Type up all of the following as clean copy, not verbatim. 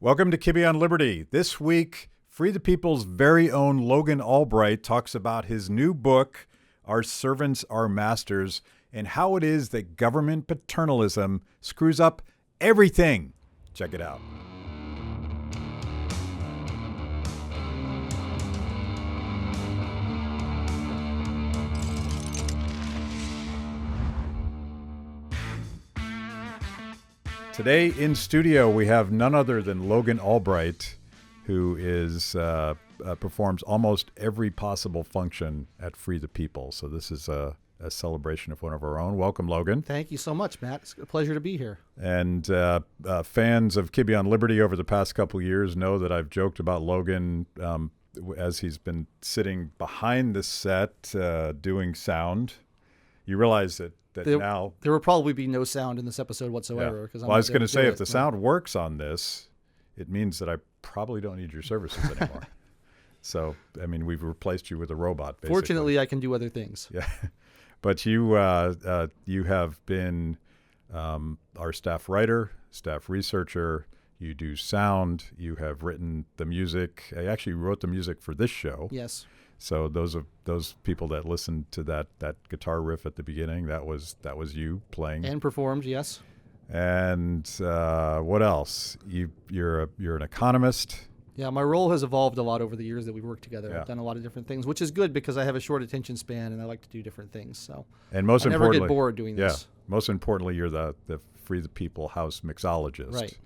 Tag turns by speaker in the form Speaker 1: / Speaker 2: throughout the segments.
Speaker 1: Welcome to Kibbe on Liberty. This week, Free the People's very own Logan Albright talks about his new book, Our Servants Are Masters, and how it is that government paternalism screws up everything. Check it out. Today in studio, we have none other than Logan Albright, who performs almost every possible function at Free the People. So this is a celebration of one of our own. Welcome, Logan.
Speaker 2: Thank you so much, Matt. It's a pleasure to be here.
Speaker 1: And fans of Kibbe on Liberty over the past couple of years know that I've joked about Logan as he's been sitting behind the set doing sound. You realize that now
Speaker 2: there will probably be no sound in this episode whatsoever.
Speaker 1: Yeah. Well, I was going to say, if the sound works on this, it means that I probably don't need your services anymore. So, I mean, we've replaced you with a robot, basically.
Speaker 2: Fortunately, I can do other things.
Speaker 1: Yeah. But you have been our staff writer, staff researcher. You do sound. You have written the music. I actually wrote the music for this show.
Speaker 2: Yes.
Speaker 1: So those people that listened to that guitar riff at the beginning, that was you playing
Speaker 2: and performed. Yes.
Speaker 1: And what else? You're an economist.
Speaker 2: Yeah, my role has evolved a lot over the years that we've worked together.
Speaker 1: Yeah.
Speaker 2: I've done a lot of different things, which is good because I have a short attention span and I like to do different things. So
Speaker 1: and most
Speaker 2: I never
Speaker 1: importantly,
Speaker 2: get bored doing this.
Speaker 1: Yeah. Most importantly, you're the Free the People house mixologist.
Speaker 2: Right.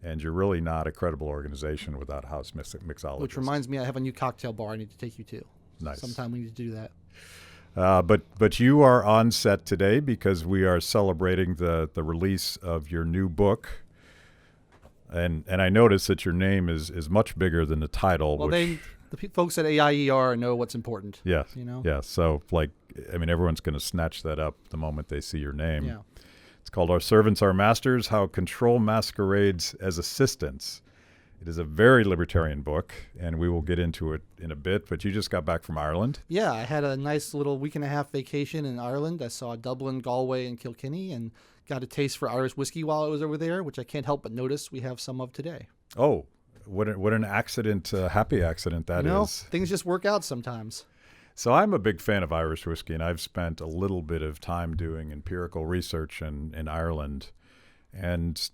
Speaker 1: And you're really not a credible organization without a house mixologist.
Speaker 2: Which reminds me, I have a new cocktail bar I need to take you to.
Speaker 1: Nice.
Speaker 2: Sometime we need to do that.
Speaker 1: But you are on set today because we are celebrating the release of your new book. And I notice that your name is much bigger than the title.
Speaker 2: Well, the folks at AIER know what's important.
Speaker 1: Yes.
Speaker 2: You know?
Speaker 1: Yeah. So, everyone's going to snatch that up the moment they see your name.
Speaker 2: Yeah.
Speaker 1: It's called Our Servants Are Masters, How Control Masquerades as Assistants. It is a very libertarian book, and we will get into it in a bit, but you just got back from Ireland.
Speaker 2: Yeah, I had a nice little week-and-a-half vacation in Ireland. I saw Dublin, Galway, and Kilkenny, and got a taste for Irish whiskey while I was over there, which I can't help but notice we have some of today.
Speaker 1: Oh, what an accident, happy accident that is.
Speaker 2: Things just work out sometimes.
Speaker 1: So I'm a big fan of Irish whiskey, and I've spent a little bit of time doing empirical research in Ireland. And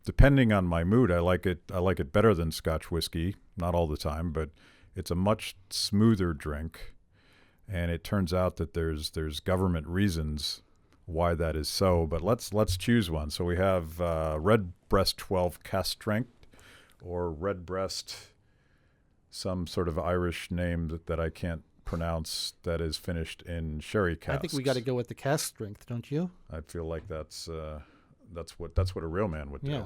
Speaker 1: depending on my mood, I like it better than Scotch whiskey. Not all the time, but it's a much smoother drink. And it turns out that there's government reasons why that is so. But let's choose one. So we have Redbreast 12 cask strength, or Redbreast, some sort of Irish name that I can't pronounce, that is finished in sherry casks.
Speaker 2: I think we got to go with the cask strength, don't you?
Speaker 1: I feel like that's what a real man would do.
Speaker 2: Yeah.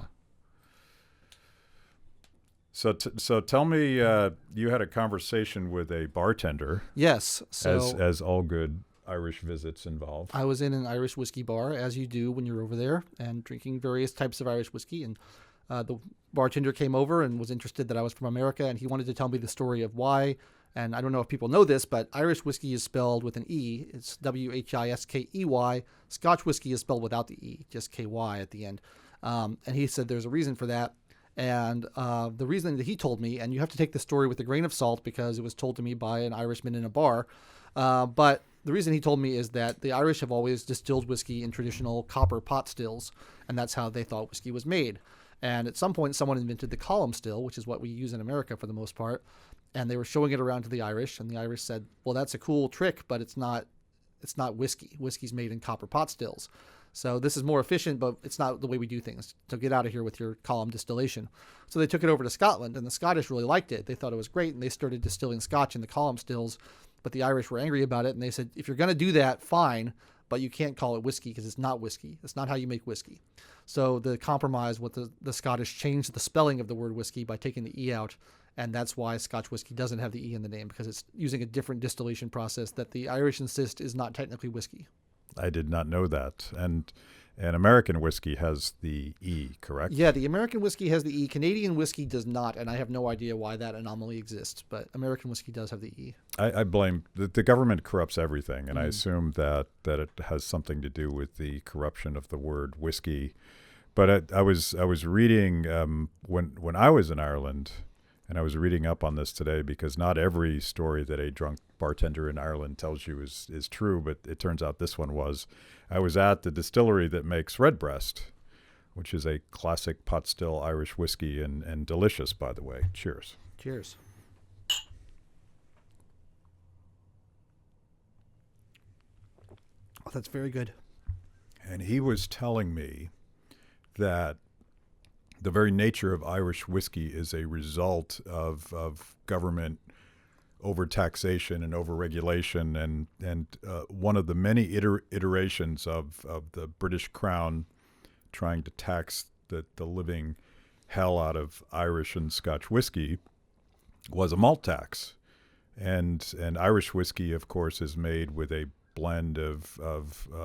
Speaker 1: So tell me, you had a conversation with a bartender.
Speaker 2: Yes. So
Speaker 1: as all good Irish visits involve.
Speaker 2: I was in an Irish whiskey bar, as you do when you're over there, and drinking various types of Irish whiskey. And the bartender came over and was interested that I was from America, and he wanted to tell me the story of why. And I don't know if people know this, but Irish whiskey is spelled with an E. It's Whiskey. Scotch whiskey is spelled without the E, just KY at the end. And he said there's a reason for that. And the reason that he told me, and you have to take the story with a grain of salt because it was told to me by an Irishman in a bar, but the reason he told me is that the Irish have always distilled whiskey in traditional copper pot stills, and that's how they thought whiskey was made. And at some point, someone invented the column still, which is what we use in America for the most part. And they were showing it around to the Irish, and the Irish said, well, that's a cool trick, but it's not whiskey. Whiskey's made in copper pot stills. So this is more efficient, but it's not the way we do things. So get out of here with your column distillation. So they took it over to Scotland, and the Scottish really liked it. They thought it was great, and they started distilling Scotch in the column stills. But the Irish were angry about it, and they said, if you're going to do that, fine, but you can't call it whiskey because it's not whiskey. It's not how you make whiskey. So the compromise with the Scottish changed the spelling of the word whiskey by taking the E out. And that's why Scotch whiskey doesn't have the E in the name, because it's using a different distillation process that the Irish insist is not technically whiskey.
Speaker 1: I did not know that. And American whiskey has the E, correct?
Speaker 2: Yeah, the American whiskey has the E. Canadian whiskey does not, and I have no idea why that anomaly exists, but American whiskey does have the E.
Speaker 1: I blame the government corrupts everything, and I assume that it has something to do with the corruption of the word whiskey. But I was reading when I was in Ireland, and I was reading up on this today because not every story that a drunk bartender in Ireland tells you is true, but it turns out this one was. I was at the distillery that makes Redbreast, which is a classic pot still Irish whiskey and delicious, by the way. Cheers.
Speaker 2: Cheers. Oh, that's very good.
Speaker 1: And he was telling me that the very nature of Irish whiskey is a result of government over-taxation and over-regulation, and one of the many iterations of the British Crown trying to tax the living hell out of Irish and Scotch whiskey was a malt tax. And Irish whiskey, of course, is made with a blend of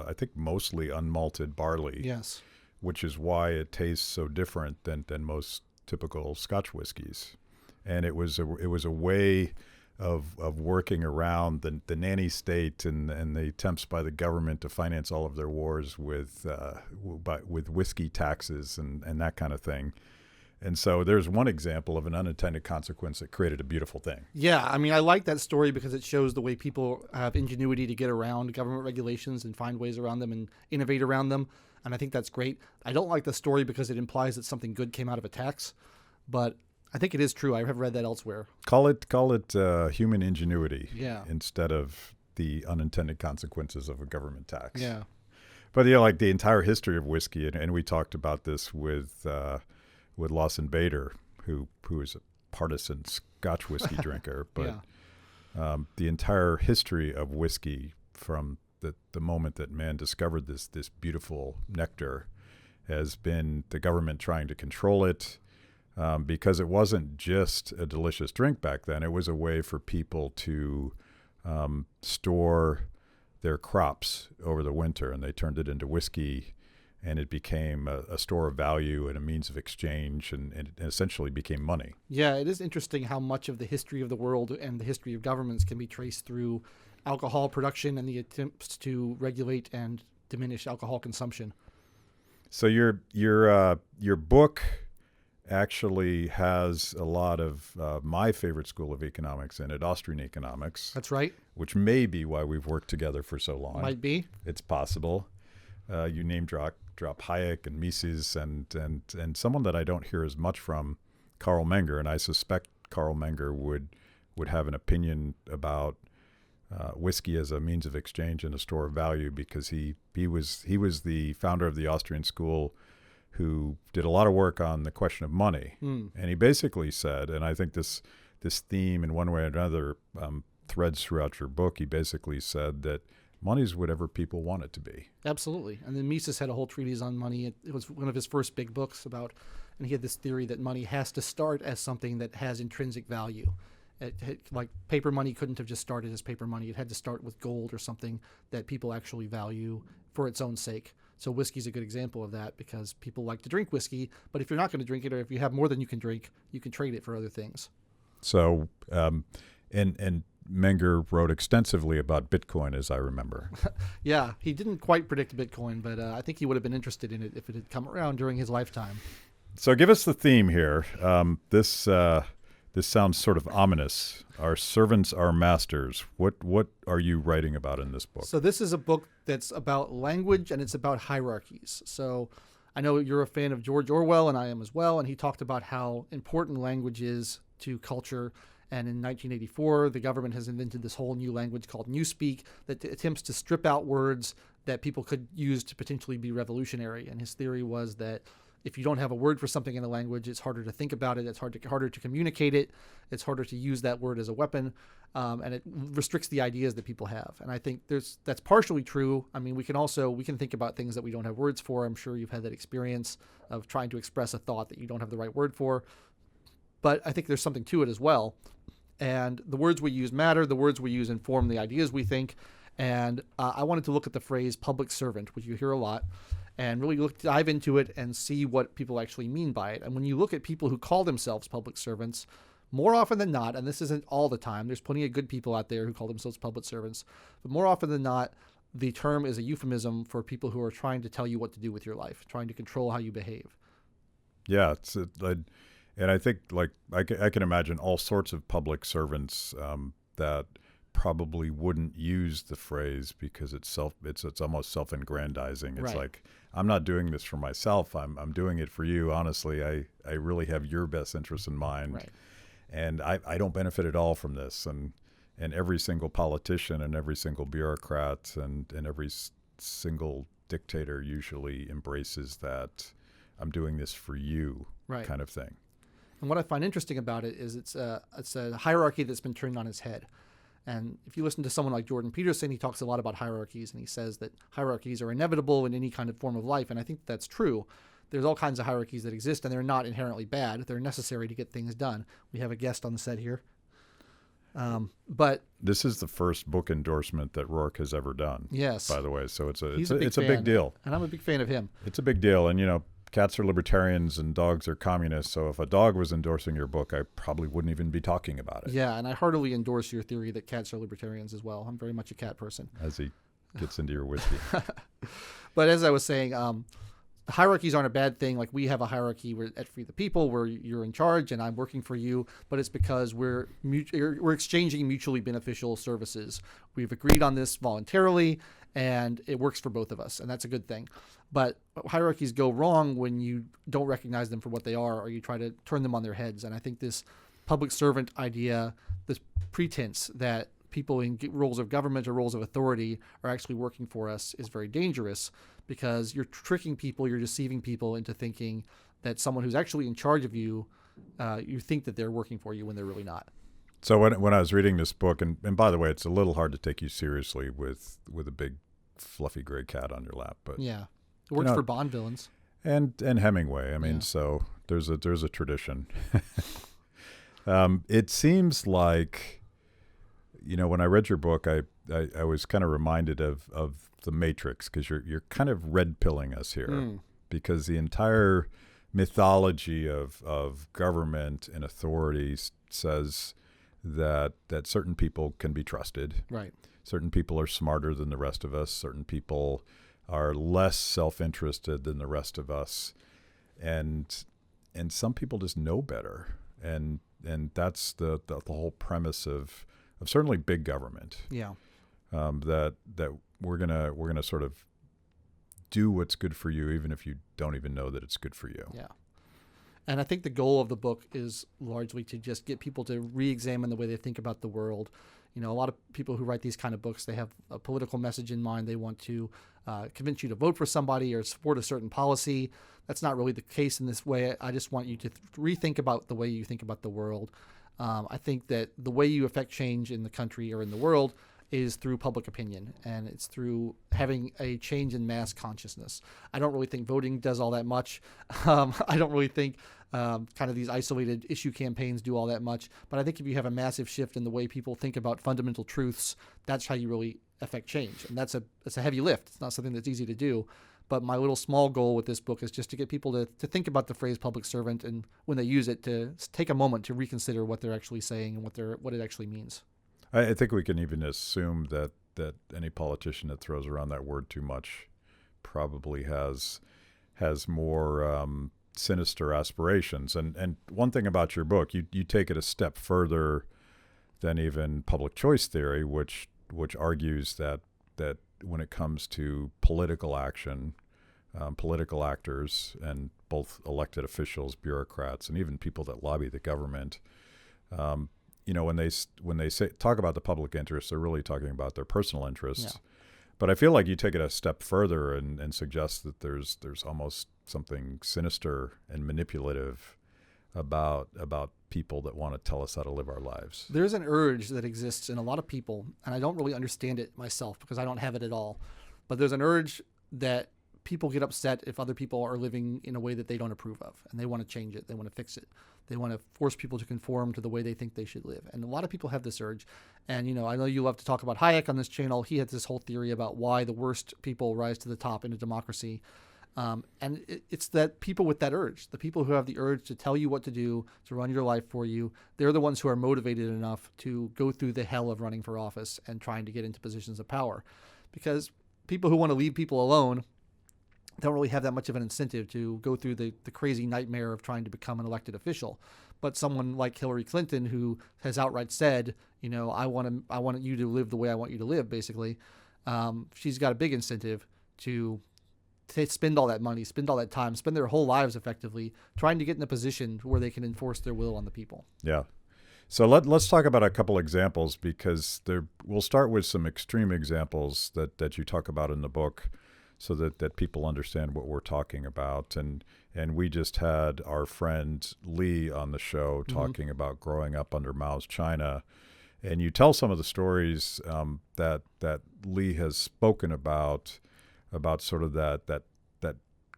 Speaker 1: I think mostly unmalted barley.
Speaker 2: Yes.
Speaker 1: Which is why it tastes so different than most typical Scotch whiskeys. And it was a way of working around the nanny state and the attempts by the government to finance all of their wars with whiskey taxes and that kind of thing. And so there's one example of an unintended consequence that created a beautiful thing.
Speaker 2: Yeah, I mean, I like that story because it shows the way people have ingenuity to get around government regulations and find ways around them and innovate around them. And I think that's great. I don't like the story because it implies that something good came out of a tax, but I think it is true. I have read that elsewhere.
Speaker 1: Call it human ingenuity,
Speaker 2: yeah,
Speaker 1: instead of the unintended consequences of a government tax.
Speaker 2: Yeah.
Speaker 1: But yeah, like the entire history of whiskey, and we talked about this with Lawson Bader, who is a partisan Scotch whiskey drinker, but
Speaker 2: Yeah.
Speaker 1: The entire history of whiskey from the moment that man discovered this beautiful nectar has been the government trying to control it, because it wasn't just a delicious drink back then. It was a way for people to store their crops over the winter, and they turned it into whiskey, and it became a store of value and a means of exchange, and it essentially became money.
Speaker 2: Yeah, it is interesting how much of the history of the world and the history of governments can be traced through alcohol production and the attempts to regulate and diminish alcohol consumption.
Speaker 1: So your book actually has a lot of my favorite school of economics in it, Austrian Economics.
Speaker 2: That's right.
Speaker 1: Which may be why we've worked together for so long.
Speaker 2: Might be.
Speaker 1: It's possible. You name drop Hayek and Mises and someone that I don't hear as much from, Carl Menger, and I suspect Carl Menger would have an opinion about whiskey as a means of exchange and a store of value, because he was the founder of the Austrian school who did a lot of work on the question of money. And he basically said, and I think this theme in one way or another threads throughout your book, he basically said that money is whatever people want it to be.
Speaker 2: Absolutely. And then Mises had a whole treatise on money. It was one of his first big books about, and he had this theory that money has to start as something that has intrinsic value. Like paper money couldn't have just started as paper money. It had to start with gold or something that people actually value for its own sake. So whiskey's a good example of that, because people like to drink whiskey, but if you're not going to drink it, or if you have more than you can drink, you can trade it for other things.
Speaker 1: So, and Menger wrote extensively about Bitcoin, as I remember.
Speaker 2: Yeah, he didn't quite predict Bitcoin, but I think he would have been interested in it if it had come around during his lifetime.
Speaker 1: So give us the theme here. This sounds sort of ominous. Our servants are masters. What are you writing about in this book?
Speaker 2: So this is a book that's about language, and it's about hierarchies. So I know you're a fan of George Orwell, and I am as well, and he talked about how important language is to culture. And in 1984, the government has invented this whole new language called Newspeak that attempts to strip out words that people could use to potentially be revolutionary. And his theory was that if you don't have a word for something in a language, it's harder to think about it, it's harder to communicate it, it's harder to use that word as a weapon, and it restricts the ideas that people have. And I think that's partially true. I mean, we can think about things that we don't have words for. I'm sure you've had that experience of trying to express a thought that you don't have the right word for. But I think there's something to it as well. And the words we use matter. The words we use inform the ideas we think. And I wanted to look at the phrase public servant, which you hear a lot, and really dive into it and see what people actually mean by it. And when you look at people who call themselves public servants, more often than not, and this isn't all the time, there's plenty of good people out there who call themselves public servants, but more often than not, the term is a euphemism for people who are trying to tell you what to do with your life, trying to control how you behave.
Speaker 1: Yeah, and I think like I can imagine all sorts of public servants that probably wouldn't use the phrase because it's almost self-aggrandizing. It's
Speaker 2: Right.
Speaker 1: like, I'm not doing this for myself. I'm doing it for you. Honestly, I really have your best interest in mind.
Speaker 2: Right.
Speaker 1: And I don't benefit at all from this. And every single politician and every single bureaucrat and every single dictator usually embraces that I'm doing this for you
Speaker 2: Right.
Speaker 1: kind of thing.
Speaker 2: And what I find interesting about it is it's a hierarchy that's been turned on its head. And if you listen to someone like Jordan Peterson, he talks a lot about hierarchies, and he says that hierarchies are inevitable in any kind of form of life. And I think that's true. There's all kinds of hierarchies that exist, and they're not inherently bad. They're necessary to get things done. We have a guest on the set here. But
Speaker 1: this is the first book endorsement that Rourke has ever done.
Speaker 2: Yes.
Speaker 1: By the way, so it's a
Speaker 2: fan,
Speaker 1: big deal.
Speaker 2: And I'm a big fan of him.
Speaker 1: It's a big deal, and cats are libertarians and dogs are communists. So if a dog was endorsing your book, I probably wouldn't even be talking about it.
Speaker 2: Yeah, and I heartily endorse your theory that cats are libertarians as well. I'm very much a cat person.
Speaker 1: As he gets into your whiskey.
Speaker 2: But as I was saying, hierarchies aren't a bad thing. Like, we have a hierarchy at Free the People where you're in charge and I'm working for you, but it's because we're exchanging mutually beneficial services. We've agreed on this voluntarily, and it works for both of us, and that's a good thing. But hierarchies go wrong when you don't recognize them for what they are, or you try to turn them on their heads. And I think this public servant idea, this pretense that people in roles of government or roles of authority are actually working for us, is very dangerous, because you're tricking people, you're deceiving people into thinking that someone who's actually in charge of you, you think that they're working for you when they're really not.
Speaker 1: So when I was reading this book, and by the way, it's a little hard to take you seriously with a big fluffy gray cat on your lap, but
Speaker 2: yeah, it works for Bond villains
Speaker 1: and Hemingway. I mean, so there's a tradition. It seems like, when I read your book, I was kind of reminded of the Matrix, because you're kind of red pilling us here, because the entire mythology of government and authority says that certain people can be trusted.
Speaker 2: Right.
Speaker 1: Certain people are smarter than the rest of us. Certain people are less self-interested than the rest of us, and some people just know better. And that's the whole premise of certainly big government.
Speaker 2: Yeah.
Speaker 1: That we're gonna sort of do what's good for you, even if you don't even know that it's good for you.
Speaker 2: Yeah. And I think the goal of the book is largely to just get people to re-examine the way they think about the world. A lot of people who write these kind of books, they have a political message in mind. They want to convince you to vote for somebody or support a certain policy. That's not really the case in this way. I just want you to rethink about the way you think about the world. I think that the way you affect change in the country or in the world is through public opinion, and it's through having a change in mass consciousness. I don't really think voting does all that much. I don't really think kind of these isolated issue campaigns do all that much. But I think if you have a massive shift in the way people think about fundamental truths, that's how you really affect change. And that's a heavy lift. It's not something that's easy to do. But my little small goal with this book is just to get people to think about the phrase public servant, and when they use it, to take a moment to reconsider what they're actually saying and what it actually means.
Speaker 1: I think we can even assume that any politician that throws around that word too much probably has more sinister aspirations. And one thing about your book, you take it a step further than even public choice theory, which argues that when it comes to political action, political actors, and both elected officials, bureaucrats, and even people that lobby the government, when they talk about the public interest, they're really talking about their personal interests.
Speaker 2: Yeah.
Speaker 1: But I feel like you take it a step further and suggest that there's almost something sinister and manipulative about people that want to tell us how to live our lives.
Speaker 2: There's an urge that exists in a lot of people, and I don't really understand it myself because I don't have it at all. But there's an urge that people get upset if other people are living in a way that they don't approve of, and they want to change it. They want to fix it. They want to force people to conform to the way they think they should live. And a lot of people have this urge. And, I know you love to talk about Hayek on this channel. He had this whole theory about why the worst people rise to the top in a democracy. And it's that people with that urge, the people who have the urge to tell you what to do, to run your life for you, they're the ones who are motivated enough to go through the hell of running for office and trying to get into positions of power. Because people who want to leave people alone don't really have that much of an incentive to go through the crazy nightmare of trying to become an elected official. But someone like Hillary Clinton, who has outright said, I want you to live the way I want you to live, basically, she's got a big incentive to spend all that money, spend all that time, spend their whole lives effectively trying to get in a position where they can enforce their will on the people.
Speaker 1: Yeah. So let's talk about a couple examples, because we'll start with some extreme examples that you talk about in the book, so that people understand what we're talking about. And we just had our friend Lee on the show talking about growing up under Mao's China. And you tell some of the stories that Lee has spoken about sort of that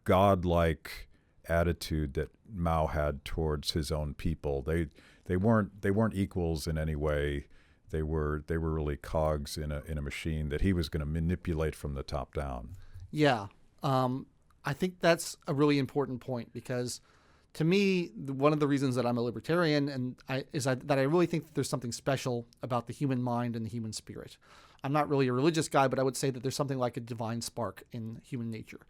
Speaker 1: godlike attitude that Mao had towards his own people. They weren't equals in any way. They were really cogs in a machine that he was going to manipulate from the top down.
Speaker 2: Yeah. I think that's a really important point, because to me, one of the reasons that I'm a libertarian that I really think that there's something special about the human mind and the human spirit. I'm not really a religious guy, but I would say that there's something like a divine spark in human nature.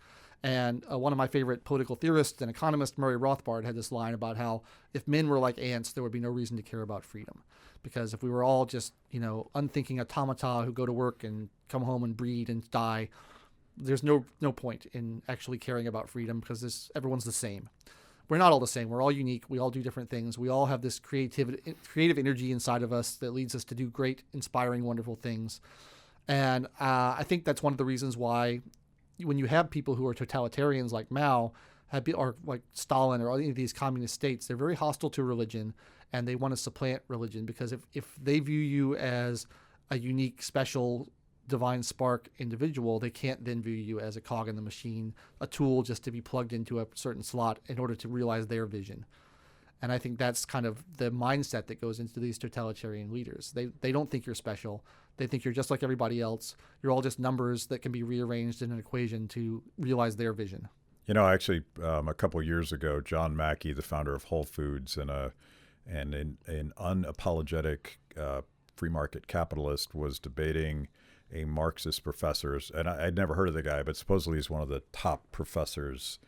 Speaker 2: And one of my favorite political theorists and economists, Murray Rothbard, had this line about how if men were like ants, there would be no reason to care about freedom. Because if we were all just, unthinking automata who go to work and come home and breed and die, there's no point in actually caring about freedom, because everyone's the same. We're not all the same. We're all unique. We all do different things. We all have this creative energy inside of us that leads us to do great, inspiring, wonderful things. And I think that's one of the reasons why when you have people who are totalitarians like Mao or like Stalin or any of these communist states, they're very hostile to religion, and they want to supplant religion, because if they view you as a unique, special, divine spark individual, they can't then view you as a cog in the machine, a tool just to be plugged into a certain slot in order to realize their vision. And I think that's kind of the mindset that goes into these totalitarian leaders. They don't think you're special. They think you're just like everybody else. You're all just numbers that can be rearranged in an equation to realize their vision.
Speaker 1: Actually, a couple of years ago, John Mackey, the founder of Whole Foods and an unapologetic free market capitalist, was debating a Marxist professor, and I'd never heard of the guy, but supposedly he's one of the top professors,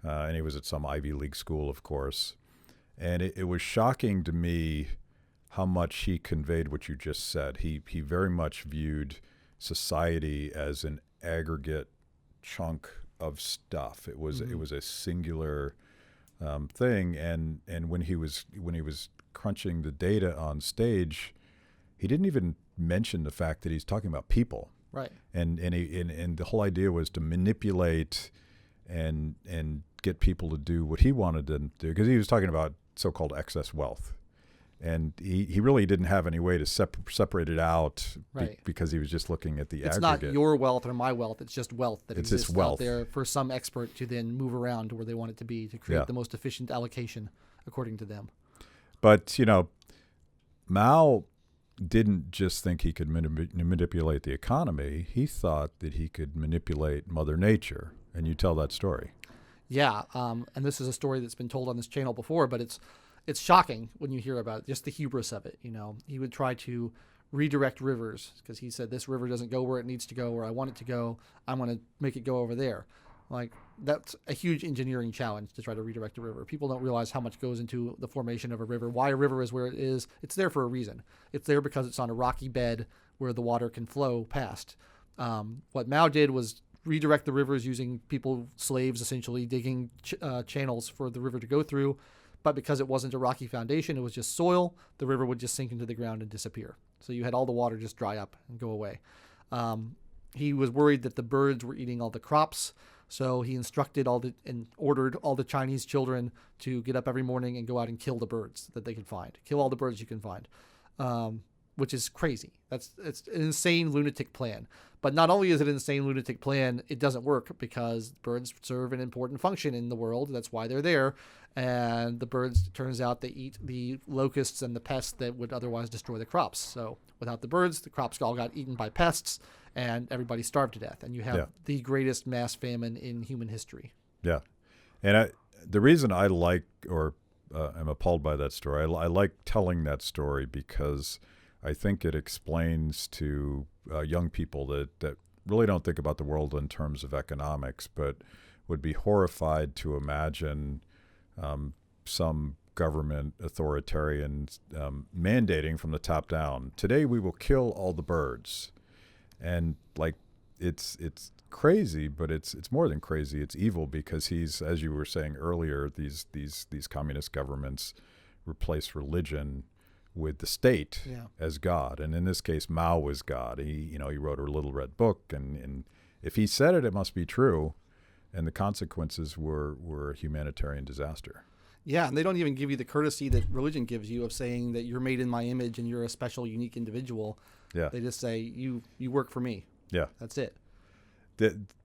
Speaker 1: and he was at some Ivy League school, of course. And it was shocking to me how much he conveyed what you just said. He very much viewed society as an aggregate chunk of stuff. It was a singular thing, and when he was crunching the data on stage, he didn't even mention the fact that he's talking about people.
Speaker 2: Right.
Speaker 1: And the whole idea was to manipulate and get people to do what he wanted them to do, because he was talking about so-called excess wealth. And he really didn't have any way to separate it out,
Speaker 2: right,
Speaker 1: because he was just looking at the
Speaker 2: it's
Speaker 1: aggregate.
Speaker 2: It's not your wealth or my wealth. It's just wealth that
Speaker 1: it's
Speaker 2: exists
Speaker 1: wealth
Speaker 2: out there for some expert to then move around to where they want it to be to create the most efficient allocation according to them.
Speaker 1: But, Mao didn't just think he could manipulate the economy. He thought that he could manipulate Mother Nature. And you tell that story.
Speaker 2: Yeah, and this is a story that's been told on this channel before, but it's shocking when you hear about it, just the hubris of it. He would try to redirect rivers, because he said, this river doesn't go where it needs to go, where I want it to go. I'm going to make it go over there. Like, that's a huge engineering challenge to try to redirect a river. People don't realize how much goes into the formation of a river, why a river is where it is. It's there for a reason. It's there because it's on a rocky bed where the water can flow past. What Mao did was redirect the rivers using slaves essentially, digging channels for the river to go through. But because it wasn't a rocky foundation, it was just soil, the river would just sink into the ground and disappear. So you had all the water just dry up and go away. He was worried that the birds were eating all the crops. So he ordered all the Chinese children to get up every morning and go out and kill the birds that they could find. Kill all the birds you can find, which is crazy. It's an insane lunatic plan. But not only is it an insane lunatic plan, it doesn't work, because birds serve an important function in the world. That's why they're there. And the birds, it turns out, they eat the locusts and the pests that would otherwise destroy the crops. So without the birds, the crops all got eaten by pests, and everybody starved to death. And you have the greatest mass famine in human history. Yeah.
Speaker 1: And the reason I like am appalled by that story, I like telling that story because I think it explains to young people that really don't think about the world in terms of economics, but would be horrified to imagine some government authoritarian mandating from the top down, today we will kill all the birds. And like, it's crazy, but it's more than crazy. It's evil, because he's, as you were saying earlier, these communist governments replace religion with the state as God. And in this case, Mao was God. He wrote a Little Red Book, and if he said it, it must be true. And the consequences were a humanitarian disaster.
Speaker 2: Yeah, and they don't even give you the courtesy that religion gives you of saying that you're made in my image and you're a special, unique individual.
Speaker 1: Yeah.
Speaker 2: They just say, you work for me.
Speaker 1: Yeah.
Speaker 2: That's it.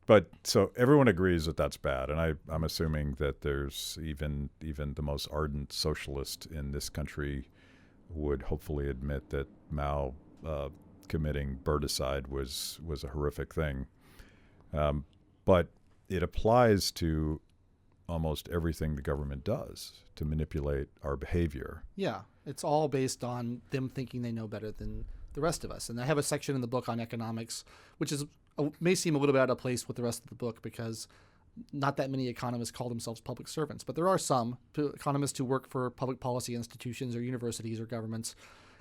Speaker 1: But so everyone agrees that that's bad. And I'm assuming that there's even the most ardent socialist in this country would hopefully admit that Mao committing birdicide was a horrific thing. But it applies to almost everything the government does to manipulate our behavior.
Speaker 2: Yeah, it's all based on them thinking they know better than the rest of us. And I have a section in the book on economics, which may seem a little bit out of place with the rest of the book, because not that many economists call themselves public servants, but there are some economists who work for public policy institutions or universities or governments.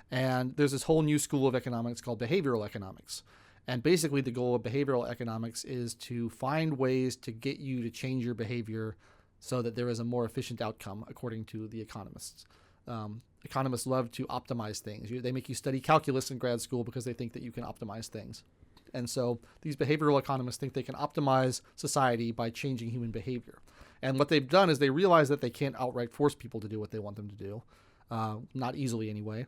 Speaker 2: And there's this whole new school of economics called behavioral economics. And basically the goal of behavioral economics is to find ways to get you to change your behavior so that there is a more efficient outcome, according to the economists. Economists love to optimize things. They make you study calculus in grad school because they think that you can optimize things. And so these behavioral economists think they can optimize society by changing human behavior. And what they've done is they realize that they can't outright force people to do what they want them to do, not easily anyway,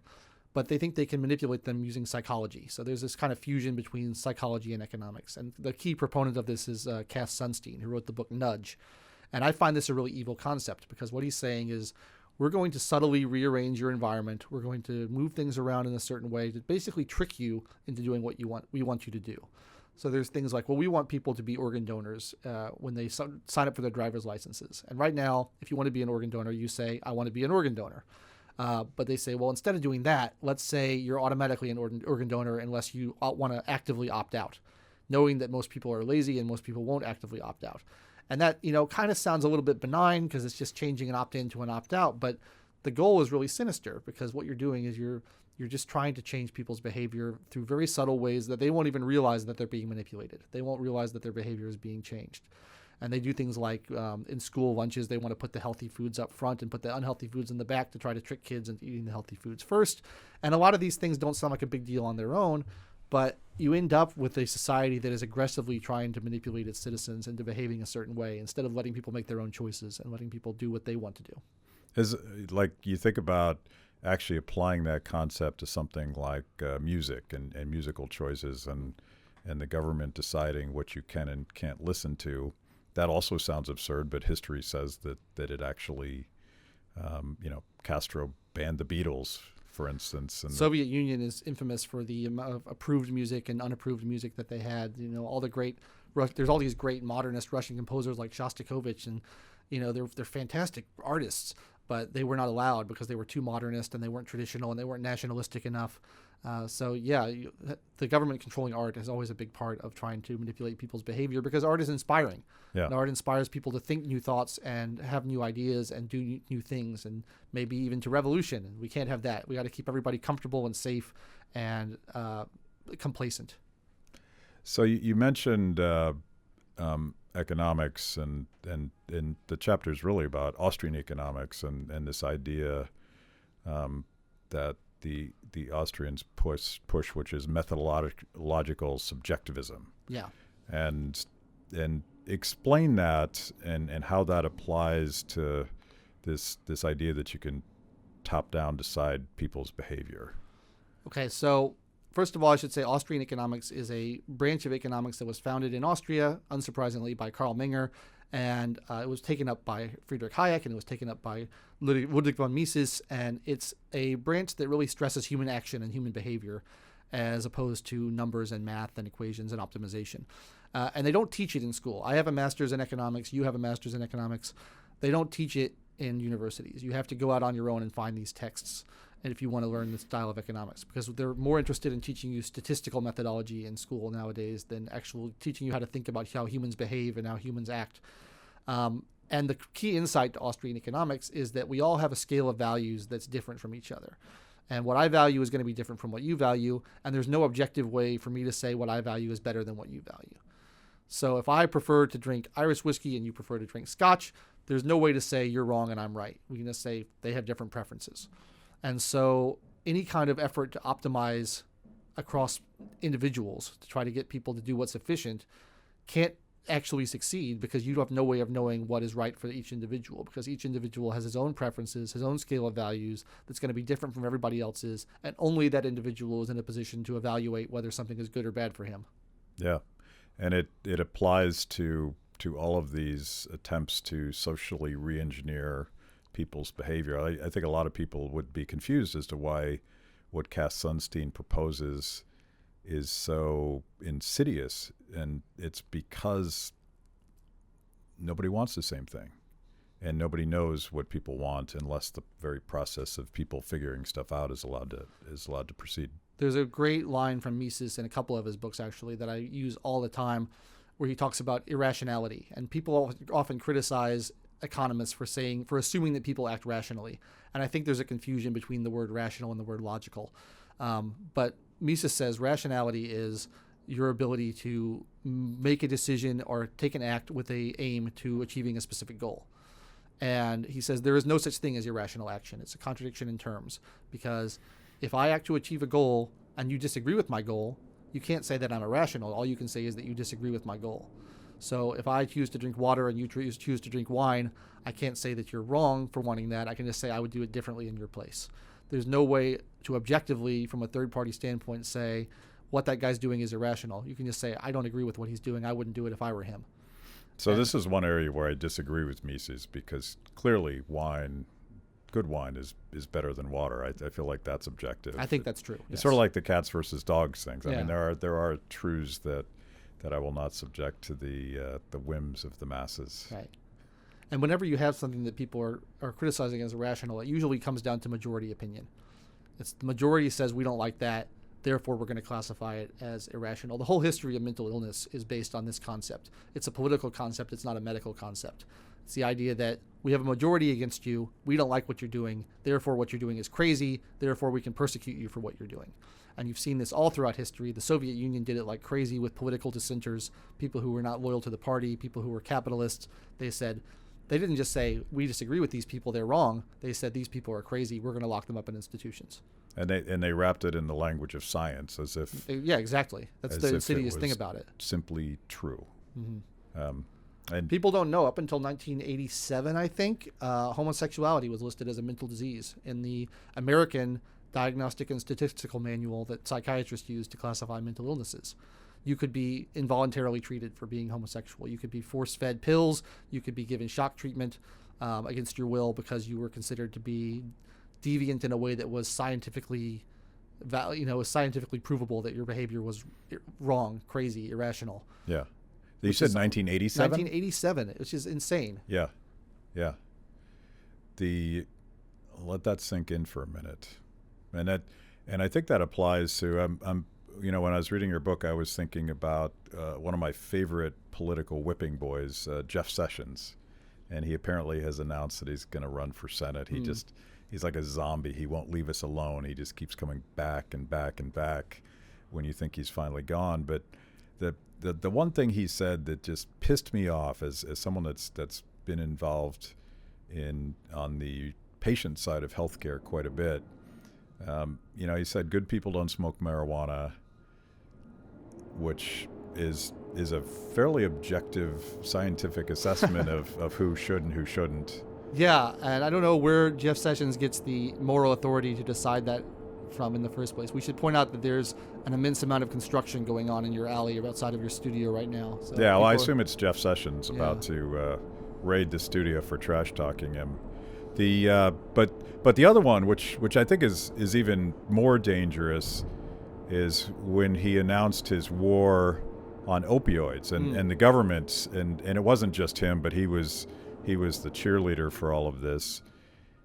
Speaker 2: but they think they can manipulate them using psychology. So there's this kind of fusion between psychology and economics. And the key proponent of this is Cass Sunstein, who wrote the book Nudge. And I find this a really evil concept, because what he's saying is, we're going to subtly rearrange your environment. We're going to move things around in a certain way to basically trick you into doing what we want you to do. So there's things like, well, we want people to be organ donors when they sign up for their driver's licenses. And right now, if you want to be an organ donor, you say, I want to be an organ donor. But they say, well, instead of doing that, let's say you're automatically an organ donor unless you want to actively opt out, knowing that most people are lazy and most people won't actively opt out. And that, kind of sounds a little bit benign because it's just changing an opt-in to an opt-out. But the goal is really sinister, because what you're doing is you're just trying to change people's behavior through very subtle ways that they won't even realize that they're being manipulated. They won't realize that their behavior is being changed. And they do things like in school lunches, they want to put the healthy foods up front and put the unhealthy foods in the back to try to trick kids into eating the healthy foods first. And a lot of these things don't sound like a big deal on their own, but you end up with a society that is aggressively trying to manipulate its citizens into behaving a certain way, instead of letting people make their own choices and letting people do what they want to do.
Speaker 1: Is like, you think about actually applying that concept to something like music and musical choices and the government deciding what you can and can't listen to. That also sounds absurd, but history says that it actually, Castro banned the Beatles, for instance. And
Speaker 2: Soviet Union is infamous for the amount of approved music and unapproved music that they had. There's all these great modernist Russian composers like Shostakovich, and they're fantastic artists, but they were not allowed because they were too modernist and they weren't traditional and they weren't nationalistic enough. The government controlling art is always a big part of trying to manipulate people's behavior, because art is inspiring.
Speaker 1: Yeah.
Speaker 2: And art inspires people to think new thoughts and have new ideas and do new things, and maybe even to revolution. And we can't have that. We got to keep everybody comfortable and safe and complacent.
Speaker 1: So you mentioned economics, and the chapter is really about Austrian economics and this idea that the Austrians push, which is methodological subjectivism.
Speaker 2: Yeah.
Speaker 1: And explain that and how that applies to this idea that you can top-down decide people's behavior.
Speaker 2: Okay, so first of all, I should say Austrian economics is a branch of economics that was founded in Austria, unsurprisingly, by Karl Menger, and it was taken up by Friedrich Hayek, and it was taken up by Ludwig von Mises, and it's a branch that really stresses human action and human behavior as opposed to numbers and math and equations and optimization. And they don't teach it in school. I have a master's in economics. You have a master's in economics. They don't teach it in universities. You have to go out on your own and find these texts. and if you want to learn the style of economics, because they're more interested in teaching you statistical methodology in school nowadays than actually teaching you how to think about how humans behave and how humans act. And the key insight to Austrian economics is that we all have a scale of values that's different from each other. And what I value is going to be different from what you value, and there's no objective way for me to say what I value is better than what you value. So if I prefer to drink Irish whiskey and you prefer to drink Scotch, there's no way to say you're wrong and I'm right. We can just say they have different preferences. And so any kind of effort to optimize across individuals to try to get people to do what's efficient can't actually succeed, because you have no way of knowing what is right for each individual, because each individual has his own preferences, his own scale of values that's going to be different from everybody else's, and only that individual is in a position to evaluate whether something is good or bad for him.
Speaker 1: Yeah, and it applies to all of these attempts to socially re-engineer people's behavior. I think a lot of people would be confused as to why what Cass Sunstein proposes is so insidious, and it's because nobody wants the same thing, and nobody knows what people want unless the very process of people figuring stuff out is allowed to proceed.
Speaker 2: There's a great line from Mises in a couple of his books, actually, that I use all the time, where he talks about irrationality, and people often criticize economists for assuming that people act rationally, and I think there's a confusion between the word rational and the word logical. But Mises says rationality is your ability to make a decision or take an act with a aim to achieving a specific goal. And he says there is no such thing as irrational action. It's a contradiction in terms, because if I act to achieve a goal and you disagree with my goal, you can't say that I'm irrational. All you can say is that you disagree with my goal. So if I choose to drink water and you choose to drink wine, I can't say that you're wrong for wanting that. I can just say I would do it differently in your place. There's no way to objectively, from a third-party standpoint, say what that guy's doing is irrational. You can just say, I don't agree with what he's doing. I wouldn't do it if I were him.
Speaker 1: So this is one area where I disagree with Mises, because clearly good wine is better than water. I feel like that's objective.
Speaker 2: I think that's true.
Speaker 1: It's sort of like the cats versus dogs things. I
Speaker 2: Yeah.
Speaker 1: mean, there are truths that I will not subject to the whims of the masses.
Speaker 2: Right. And whenever you have something that people are criticizing as irrational, it usually comes down to majority opinion. It's the majority says we don't like that, therefore we're going to classify it as irrational. The whole history of mental illness is based on this concept. It's a political concept. It's not a medical concept. It's the idea that we have a majority against you. We don't like what you're doing. Therefore, what you're doing is crazy. Therefore, we can persecute you for what you're doing. And you've seen this all throughout history. The Soviet Union did it like crazy with political dissenters, people who were not loyal to the party, people who were capitalists. They didn't just say, we disagree with these people, they're wrong. They said, these people are crazy, we're going to lock them up in institutions.
Speaker 1: And they wrapped it in the language of science, as if
Speaker 2: Yeah, exactly. That's the insidious thing about it.
Speaker 1: Simply true.
Speaker 2: Mm-hmm.
Speaker 1: And
Speaker 2: people don't know, up until 1987, I think, homosexuality was listed as a mental disease in the American Diagnostic and Statistical Manual that psychiatrists use to classify mental illnesses. You could be involuntarily treated for being homosexual. You could be force-fed pills. You could be given shock treatment against your will because you were considered to be deviant in a way that was scientifically provable that your behavior was wrong, crazy, irrational.
Speaker 1: Yeah. You said 1987?
Speaker 2: 1987, which is insane.
Speaker 1: Yeah. Yeah. Let that sink in for a minute. And I think that applies to, when I was reading your book, I was thinking about one of my favorite political whipping boys, Jeff Sessions. And he apparently has announced that he's going to run for Senate. He's like a zombie. He won't leave us alone. He just keeps coming back and back and back when you think he's finally gone. But the one thing he said that just pissed me off as someone that's been involved on the patient side of healthcare quite a bit, he said good people don't smoke marijuana, which is a fairly objective scientific assessment of who should and who shouldn't.
Speaker 2: Yeah, and I don't know where Jeff Sessions gets the moral authority to decide that from in the first place. We should point out that there's an immense amount of construction going on in your alley or outside of your studio right now. So
Speaker 1: yeah, well, I assume it's Jeff Sessions about to raid the studio for trash talking him. But the other one, which I think is even more dangerous, is when he announced his war on opioids and the government, and it wasn't just him, but he was the cheerleader for all of this.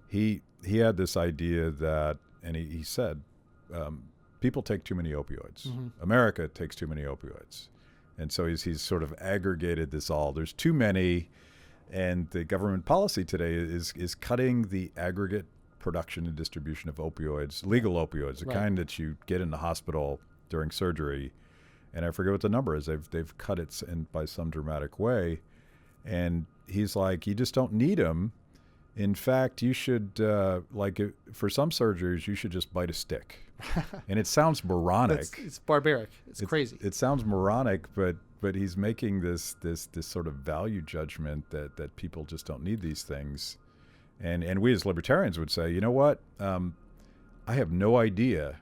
Speaker 1: He had this idea that, and he said, people take too many opioids.
Speaker 2: Mm-hmm.
Speaker 1: America takes too many opioids. And so he's sort of aggregated this all. There's too many, and the government policy today is cutting the aggregate production and distribution of opioids, legal opioids, the
Speaker 2: Right.
Speaker 1: kind that you get in the hospital during surgery. And I forget what the number is. They've cut it by some dramatic way. And he's like, you just don't need them. In fact, you should, for some surgeries, you should just bite a stick. And it sounds moronic.
Speaker 2: It's barbaric. It's crazy.
Speaker 1: It sounds moronic, but he's making this sort of value judgment that people just don't need these things. And we as libertarians would say, you know what? I have no idea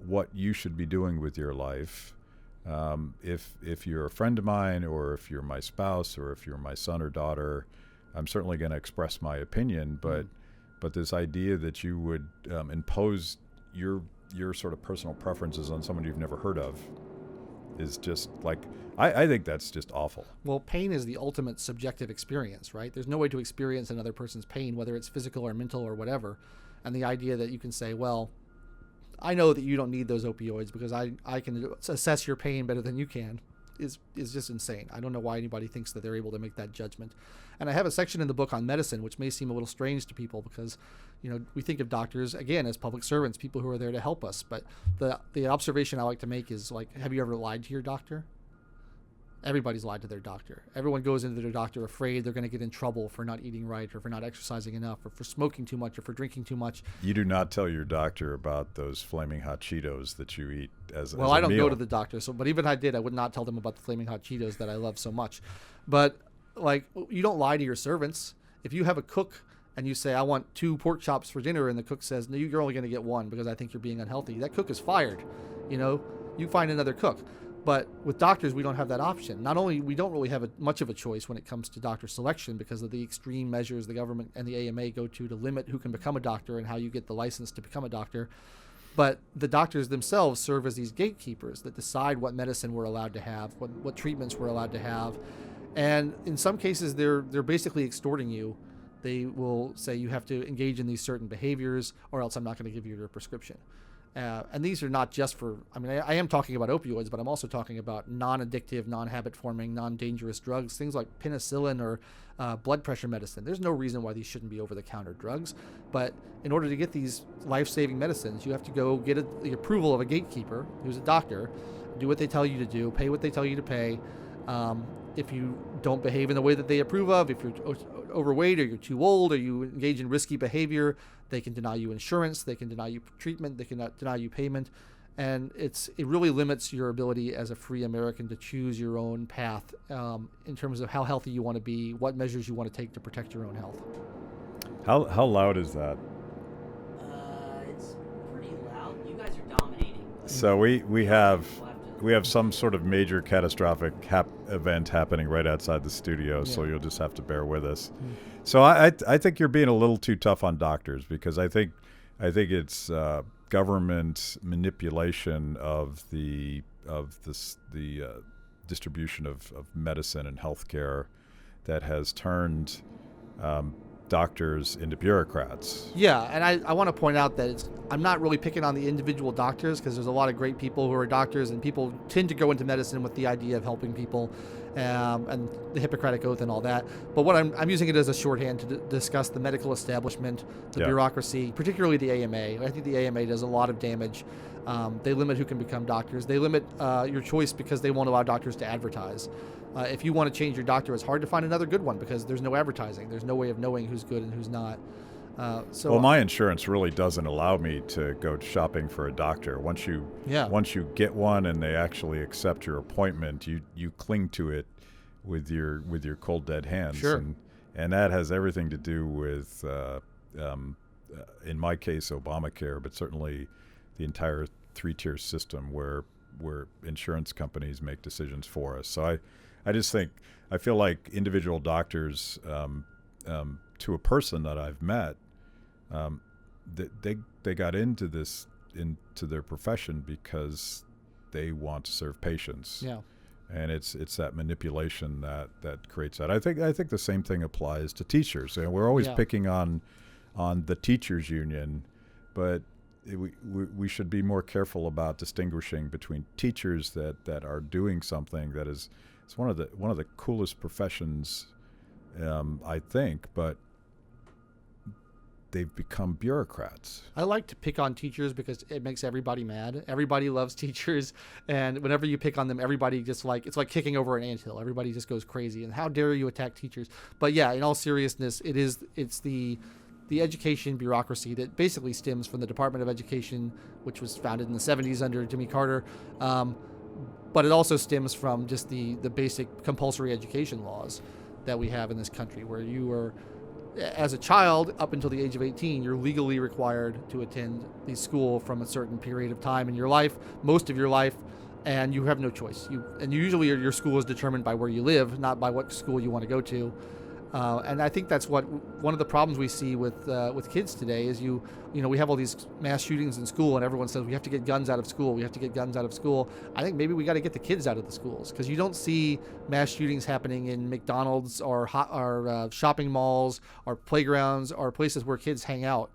Speaker 1: what you should be doing with your life. If you're a friend of mine, or if you're my spouse, or if you're my son or daughter, I'm certainly going to express my opinion. But this idea that you would impose your sort of personal preferences on someone you've never heard of is just like, I think that's just awful.
Speaker 2: Well, pain is the ultimate subjective experience, right? There's no way to experience another person's pain, whether it's physical or mental or whatever. And the idea that you can say, well, I know that you don't need those opioids because I can assess your pain better than you can is just insane. I don't know why anybody thinks that they're able to make that judgment. And I have a section in the book on medicine, which may seem a little strange to people because, we think of doctors, again, as public servants, people who are there to help us. But the observation I like to make is, like, have you ever lied to your doctor? Everybody's lied to their doctor. Everyone goes into their doctor afraid they're going to get in trouble for not eating right, or for not exercising enough, or for smoking too much, or for drinking too much.
Speaker 1: You do not tell your doctor about those flaming hot Cheetos that you eat as
Speaker 2: Well,
Speaker 1: as a
Speaker 2: I don't
Speaker 1: meal.
Speaker 2: go to the doctor, but even if I did, I would not tell them about the flaming hot Cheetos that I love so much. But, like, you don't lie to your servants. If you have a cook and you say, I want 2 pork chops for dinner, and the cook says, no, you're only going to get 1 because I think you're being unhealthy, that cook is fired. You find another cook. But with doctors, we don't have that option. Not only we don't really have much of a choice when it comes to doctor selection because of the extreme measures the government and the AMA go to limit who can become a doctor and how you get the license to become a doctor, but the doctors themselves serve as these gatekeepers that decide what medicine we're allowed to have, what treatments we're allowed to have. And in some cases, they're basically extorting you. They will say you have to engage in these certain behaviors or else I'm not going to give you your prescription. And these are not just for, I am talking about opioids, but I'm also talking about non-addictive, non-habit-forming, non-dangerous drugs, things like penicillin or blood pressure medicine. There's no reason why these shouldn't be over-the-counter drugs. But in order to get these life-saving medicines, you have to go get the approval of a gatekeeper who's a doctor, do what they tell you to do, pay what they tell you to pay. If you don't behave in the way that they approve of, if you're overweight or you're too old or you engage in risky behavior, they can deny you insurance, they can deny you treatment, they can deny you payment. And it really limits your ability as a free American to choose your own path in terms of how healthy you want to be, what measures you want to take to protect your own health.
Speaker 1: How loud is that?
Speaker 3: It's pretty loud. You guys are dominating.
Speaker 1: So we have some sort of major catastrophic event happening right outside the studio, so you'll just have to bear with us. So I think you're being a little too tough on doctors because I think it's government manipulation of the distribution of medicine and healthcare that has turned doctors into bureaucrats.
Speaker 2: Yeah, and I want to point out that I'm not really picking on the individual doctors because there's a lot of great people who are doctors, and people tend to go into medicine with the idea of helping people and the Hippocratic Oath and all that. But what I'm using it as a shorthand to discuss the medical establishment, the bureaucracy, particularly the AMA. I think the AMA does a lot of damage. They limit who can become doctors. They limit your choice because they won't allow doctors to advertise. If you want to change your doctor, it's hard to find another good one because there's no advertising. There's no way of knowing who's good and who's not.
Speaker 1: Well, my insurance really doesn't allow me to go shopping for a doctor. Once you get one and they actually accept your appointment, you cling to it with your cold dead hands.
Speaker 2: Sure.
Speaker 1: And that has everything to do with, in my case, Obamacare, but certainly the entire 3-tier system where insurance companies make decisions for us. So I feel like individual doctors, to a person that I've met, they got into their profession because they want to serve patients.
Speaker 2: Yeah.
Speaker 1: And it's that manipulation that creates that. I think the same thing applies to teachers. And we're always picking on the teachers union, but we should be more careful about distinguishing between teachers that are doing something that is it's one of the coolest professions, I think, but they've become bureaucrats.
Speaker 2: I like to pick on teachers because it makes everybody mad. Everybody loves teachers, and whenever you pick on them, everybody just it's like kicking over an anthill. Everybody just goes crazy. And how dare you attack teachers? But yeah, in all seriousness, it's the education bureaucracy that basically stems from the Department of Education, which was founded in the 70s under Jimmy Carter. But it also stems from just the basic compulsory education laws that we have in this country, where you are, as a child, up until the age of 18, you're legally required to attend the school from a certain period of time in your life, most of your life, and you have no choice. Usually your school is determined by where you live, not by what school you want to go to. And I think that's one of the problems we see with kids today is we have all these mass shootings in school, and everyone says we have to get guns out of school. We have to get guns out of school. I think maybe we got to get the kids out of the schools, because you don't see mass shootings happening in McDonald's or shopping malls or playgrounds or places where kids hang out.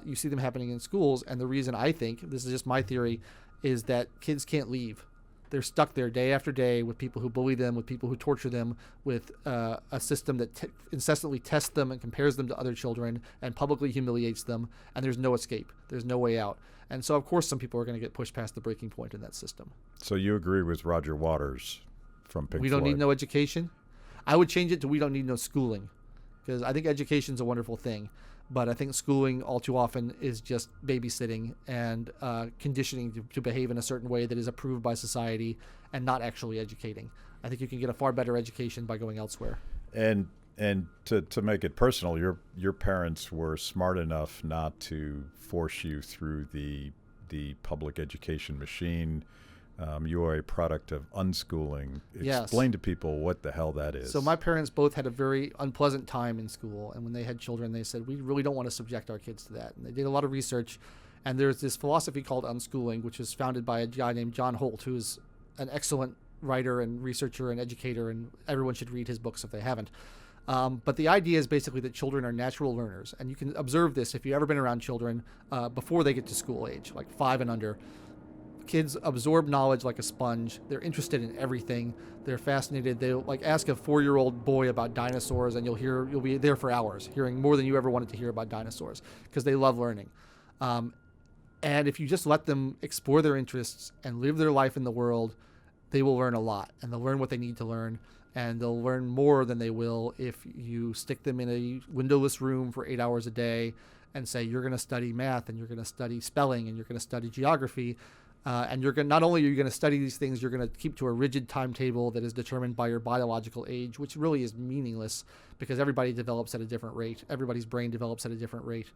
Speaker 2: You see them happening in schools, and the reason, I think, this is just my theory, is that kids can't leave. They're stuck there day after day with people who bully them, with people who torture them, with a system that incessantly tests them and compares them to other children and publicly humiliates them, and there's no escape. There's no way out. And so, of course, some people are going to get pushed past the breaking point in that system.
Speaker 1: So you agree with Roger Waters from Pink Floyd?
Speaker 2: We don't need no education? I would change it to we don't need no schooling, because I think education's a wonderful thing. But I think schooling all too often is just babysitting and conditioning to behave in a certain way that is approved by society and not actually educating. I think you can get a far better education by going elsewhere.
Speaker 1: And to make it personal, your parents were smart enough not to force you through the public education machine. You are a product of unschooling.
Speaker 2: Yes.
Speaker 1: Explain to people what the hell that is.
Speaker 2: So my parents both had a very unpleasant time in school, and when they had children, they said, we really don't want to subject our kids to that. And they did a lot of research, and there's this philosophy called unschooling, which was founded by a guy named John Holt, who is an excellent writer and researcher and educator, and everyone should read his books if they haven't. But the idea is basically that children are natural learners, and you can observe this if you've ever been around children before they get to school age, like 5 and under. Kids absorb knowledge like a sponge. They're interested in everything. They're fascinated. They'll ask a 4-year-old boy about dinosaurs, and you'll be there for hours, hearing more than you ever wanted to hear about dinosaurs, because they love learning. And if you just let them explore their interests and live their life in the world, they will learn a lot, and they'll learn what they need to learn, and they'll learn more than they will if you stick them in a windowless room for 8 hours a day and say, you're going to study math, and you're going to study spelling, and you're going to study geography. And not only are you going to study these things, you're going to keep to a rigid timetable that is determined by your biological age, which really is meaningless because everybody develops at a different rate. Everybody's brain develops at a different rate.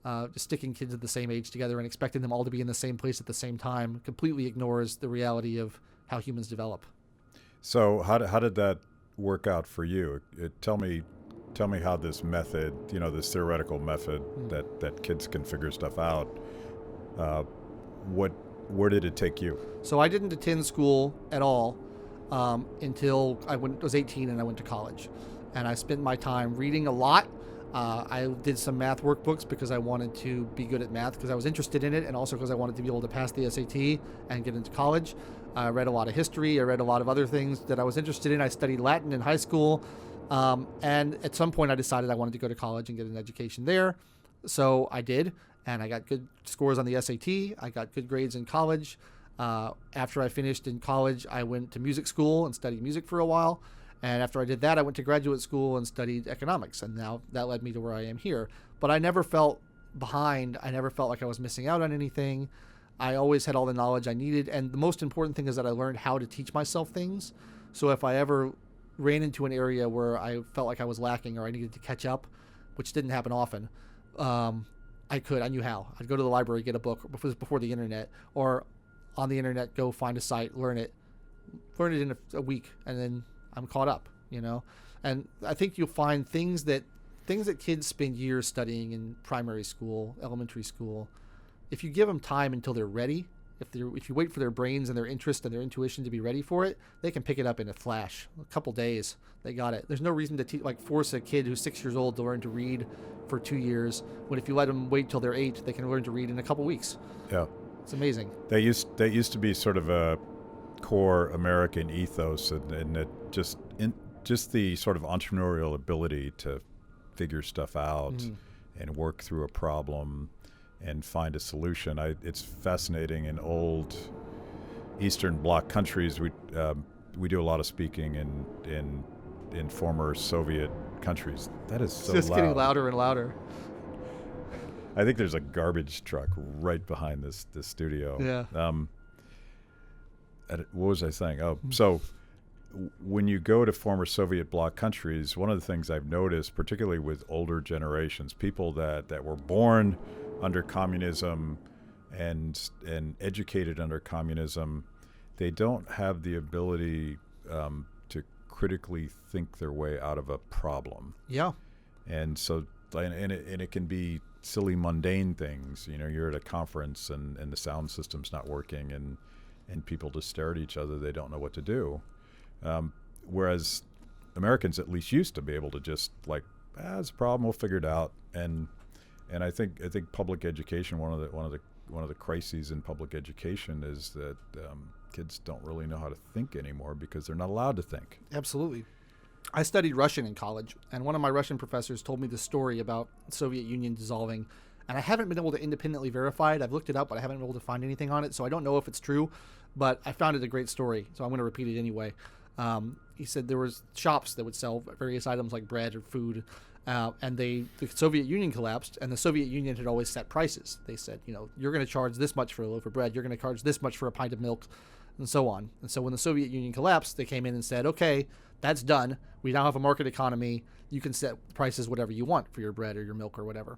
Speaker 2: Just sticking kids at the same age together and expecting them all to be in the same place at the same time completely ignores the reality of how humans develop.
Speaker 1: So how did that work out for you? Tell me how this method, this theoretical method that kids can figure stuff out, where did it take you?
Speaker 2: So I didn't attend school at all until I was 18 and I went to college. And I spent my time reading a lot. I did some math workbooks because I wanted to be good at math because I was interested in it, and also because I wanted to be able to pass the SAT and get into college. I read a lot of history. I read a lot of other things that I was interested in. I studied Latin in high school. And at some point I decided I wanted to go to college and get an education there. So I did. And I got good scores on the SAT. I got good grades in college. After I finished in college, I went to music school and studied music for a while. And after I did that, I went to graduate school and studied economics. And now that led me to where I am here. But I never felt behind. I never felt like I was missing out on anything. I always had all the knowledge I needed. And the most important thing is that I learned how to teach myself things. So if I ever ran into an area where I felt like I was lacking or I needed to catch up, which didn't happen often, I knew how. I'd go to the library, get a book before the internet, or on the internet, go find a site, learn it in a week, and then I'm caught up, And I think you'll find things that kids spend years studying in primary school, elementary school. If you give them time until they're ready, if you wait for their brains and their interest and their intuition to be ready for it, they can pick it up in a flash. A couple days, they got it. There's no reason to force a kid who's 6 years old to learn to read for 2 years, when if you let them wait till they're 8, they can learn to read in a couple weeks.
Speaker 1: Yeah.
Speaker 2: It's amazing.
Speaker 1: That used to be sort of a core American ethos, and it just the sort of entrepreneurial ability to figure stuff out and work through a problem and find a solution. It's fascinating. In old Eastern Bloc countries, we do a lot of speaking in former Soviet countries. That is so
Speaker 2: just
Speaker 1: loud.
Speaker 2: Getting louder and louder.
Speaker 1: I think there's a garbage truck right behind this studio.
Speaker 2: Yeah.
Speaker 1: What was I saying? Oh, so when you go to former Soviet bloc countries, one of the things I've noticed, particularly with older generations, people that were born under communism and educated under communism, they don't have the ability to critically think their way out of a problem.
Speaker 2: Yeah.
Speaker 1: And so, and it can be silly, mundane things. You know, you're at a conference and the sound system's not working, and people just stare at each other. They don't know what to do. Whereas Americans at least used to be able to just it's a problem, we'll figure it out. And I think public education, one of the crises in public education is that kids don't really know how to think anymore because they're not allowed to think.
Speaker 2: Absolutely. I studied Russian in college, and one of my Russian professors told me the story about the Soviet Union dissolving, and I haven't been able to independently verify it. I've looked it up, but I haven't been able to find anything on it, so I don't know if it's true, but I found it a great story, so I'm going to repeat it anyway. He said there was shops that would sell various items like bread or food, and the Soviet Union collapsed, and the Soviet Union had always set prices. They said, you're going to charge this much for a loaf of bread, you're going to charge this much for a pint of milk, and so on. And so when the Soviet Union collapsed, they came in and said, okay, that's done. We now have a market economy. You can set prices whatever you want for your bread or your milk or whatever.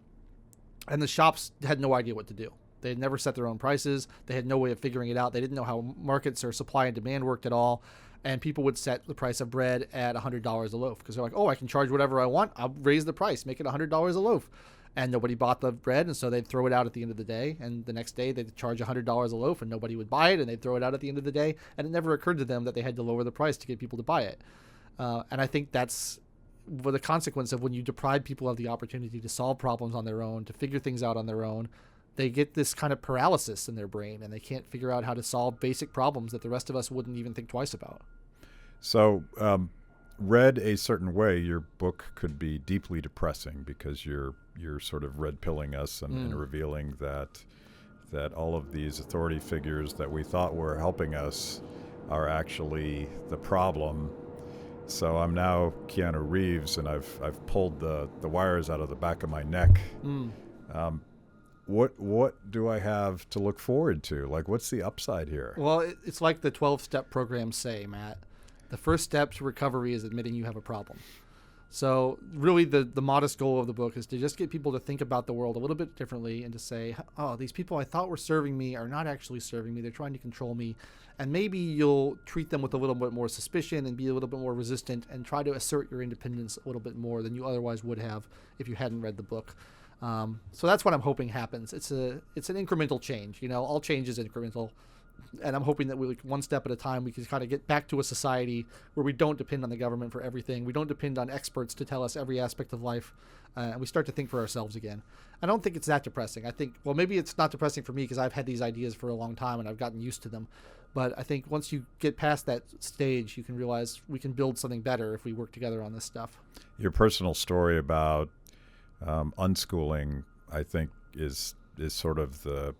Speaker 2: And the shops had no idea what to do. They had never set their own prices. They had no way of figuring it out. They didn't know how markets or supply and demand worked at all. And people would set the price of bread at $100 a loaf because they're like, oh, I can charge whatever I want. I'll raise the price, make it $100 a loaf. And nobody bought the bread, and so they'd throw it out at the end of the day. And the next day, they'd charge $100 a loaf, and nobody would buy it, and they'd throw it out at the end of the day. And it never occurred to them that they had to lower the price to get people to buy it. And I think that's the consequence of when you deprive people of the opportunity to solve problems on their own, to figure things out on their own. They get this kind of paralysis in their brain, and they can't figure out how to solve basic problems that the rest of us wouldn't even think twice about.
Speaker 1: So, read a certain way, your book could be deeply depressing because you're sort of red pilling us and revealing that all of these authority figures that we thought were helping us are actually the problem. So I'm now Keanu Reeves, and I've pulled the wires out of the back of my neck. What do I have to look forward to? What's the upside here?
Speaker 2: Well, it's like the 12-step programs say, Matt. The first step to recovery is admitting you have a problem. So really the modest goal of the book is to just get people to think about the world a little bit differently and to say, oh, these people I thought were serving me are not actually serving me. They're trying to control me. And maybe you'll treat them with a little bit more suspicion and be a little bit more resistant and try to assert your independence a little bit more than you otherwise would have if you hadn't read the book. So that's what I'm hoping happens. It's an incremental change. All change is incremental. And I'm hoping that one step at a time, we can kind of get back to a society where we don't depend on the government for everything. We don't depend on experts to tell us every aspect of life. And we start to think for ourselves again. I don't think it's that depressing. I think, well, maybe it's not depressing for me because I've had these ideas for a long time and I've gotten used to them. But I think once you get past that stage, you can realize we can build something better if we work together on this stuff.
Speaker 1: Your personal story about unschooling, I think, is sort of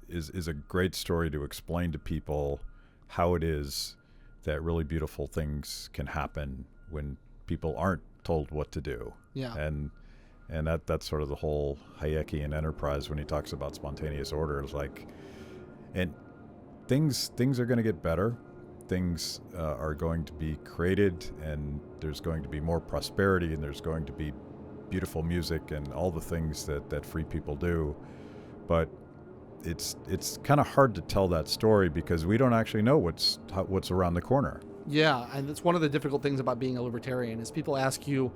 Speaker 1: is a great story to explain to people how it is that really beautiful things can happen when people aren't told what to do.
Speaker 2: Yeah.
Speaker 1: And that's sort of the whole Hayekian enterprise when he talks about spontaneous order. It's and things are going to get better. Things are going to be created, and there's going to be more prosperity, and there's going to be beautiful music and all the things that free people do. But it's kind of hard to tell that story because we don't actually know what's around the corner.
Speaker 2: Yeah, and that's one of the difficult things about being a libertarian is people ask you,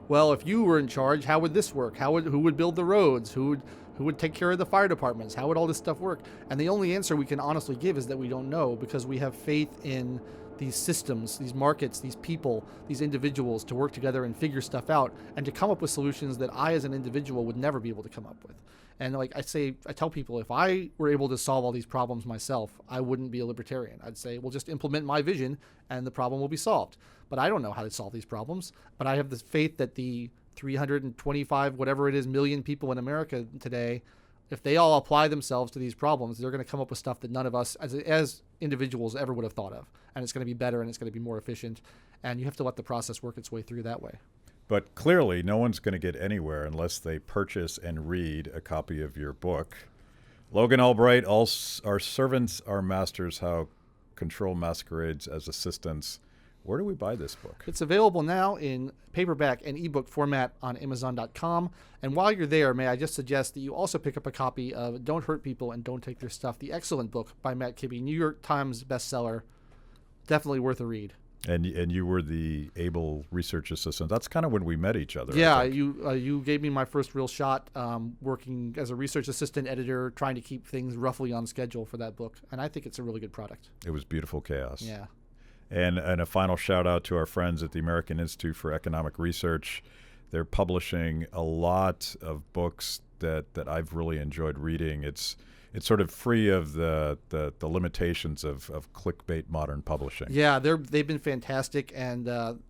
Speaker 2: well, if you were in charge, how would this work? Who would build the roads? Who Who would take care of the fire departments? How would all this stuff work? And the only answer we can honestly give is that we don't know, because we have faith in these systems, these markets, these people, these individuals to work together and figure stuff out and to come up with solutions that I as an individual would never be able to come up with. And like I tell people, if I were able to solve all these problems myself, I wouldn't be a libertarian. I'd say, well, just implement my vision and the problem will be solved. But I don't know how to solve these problems. But I have the faith that the 325, whatever it is, million people in America today, if they all apply themselves to these problems, they're going to come up with stuff that none of us as individuals ever would have thought of. And it's going to be better and it's going to be more efficient. And you have to let the process work its way through that way.
Speaker 1: But clearly, no one's going to get anywhere unless they purchase and read a copy of your book. Logan Albright, Our Servants Are Masters, How Control Masquerades as Assistants. Where do we buy this book?
Speaker 2: It's available now in paperback and ebook format on Amazon.com. And while you're there, may I just suggest that you also pick up a copy of Don't Hurt People and Don't Take Their Stuff, the excellent book by Matt Kibbe, New York Times bestseller. Definitely worth a read.
Speaker 1: And you were the able research assistant. That's kind of when we met each other.
Speaker 2: Yeah, you gave me my first real shot working as a research assistant editor, trying to keep things roughly on schedule for that book. And I think it's a really good product.
Speaker 1: It was beautiful chaos.
Speaker 2: Yeah.
Speaker 1: And a final shout out to our friends at the American Institute for Economic Research. They're publishing a lot of books that I've really enjoyed reading. It's sort of free of the limitations of clickbait modern publishing.
Speaker 2: Yeah, they've been fantastic, and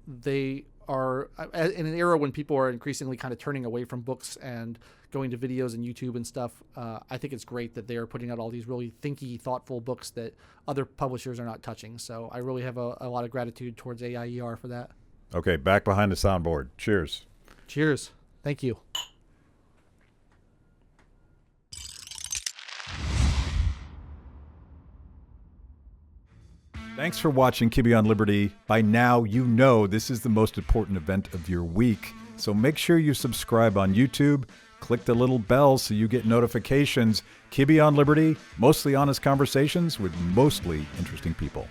Speaker 2: they are in an era when people are increasingly kind of turning away from books and going to videos and YouTube and stuff. I think it's great that they are putting out all these really thinky, thoughtful books that other publishers are not touching. So I really have a lot of gratitude towards AIER for that.
Speaker 1: Okay, back behind the soundboard. Cheers.
Speaker 2: Cheers. Thank you.
Speaker 1: Thanks for watching Kibbe on Liberty. By now, you know this is the most important event of your week. So make sure you subscribe on YouTube. Click the little bell so you get notifications. Kibbe on Liberty, mostly honest conversations with mostly interesting people.